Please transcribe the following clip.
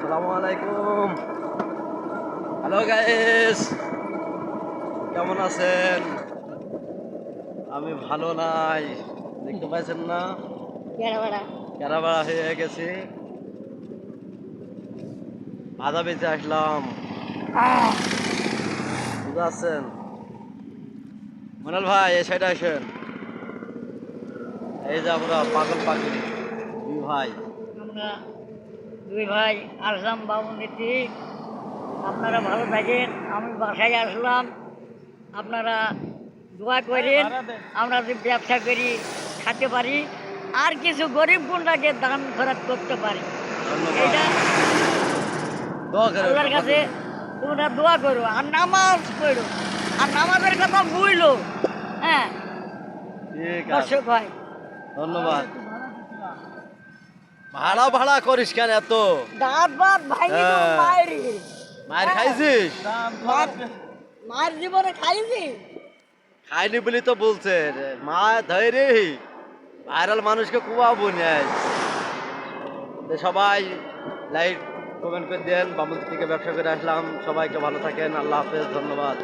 আসসালামু আলাইকুম। Hello guys, কেমন আছেন? আমি ভালো নাই, দেখতে পাচ্ছেন না? ক্যারাবাড়া হয়ে গেছি, আদা বেঁচে আসলাম, বুঝতে পারছেন? মনাল ভাই এই সাইডে আসেন। এই যে আমরা পাগল পাগলি দুই ভাই। আমরা দুই ভাই আসলাম বাবুনীতি। আপনারা ভালো থাকেন। আমি বাসায় আসলাম, আপনারা দোয়া করেন আমরা যে ব্যবসা করি খাতে পারি, আর কিছু গরিব গুন্ডাকে দান খরচ করতে পারি। ধন্যবাদ। এটা দোয়া করেন। আল্লাহর কাছে তোমরা দোয়া করো আর নামাজ পড়ো, আর নামাজের কথা বুঝলো। হ্যাঁ, ঠিক আছে, দর্শক ভাই ধন্যবাদ। ভাড়া ভাড়া করিস কেন এত? দাঁত বাত ভাঙি তো হ্যাঁ। মায়ের মায়ের খাইছিস? মায়ের জীবনে খাইছি। খাইনি বলি তো বলছে মা ধরে ভাইরাল মানুষকে কুয়াবো নেই। সবাই লাইক কমেন্ট করে দেন। বামুন থেকে ব্যবসা করে আসলাম। সবাইকে ভালো থাকেন। আল্লাহ হাফেজ, ধন্যবাদ।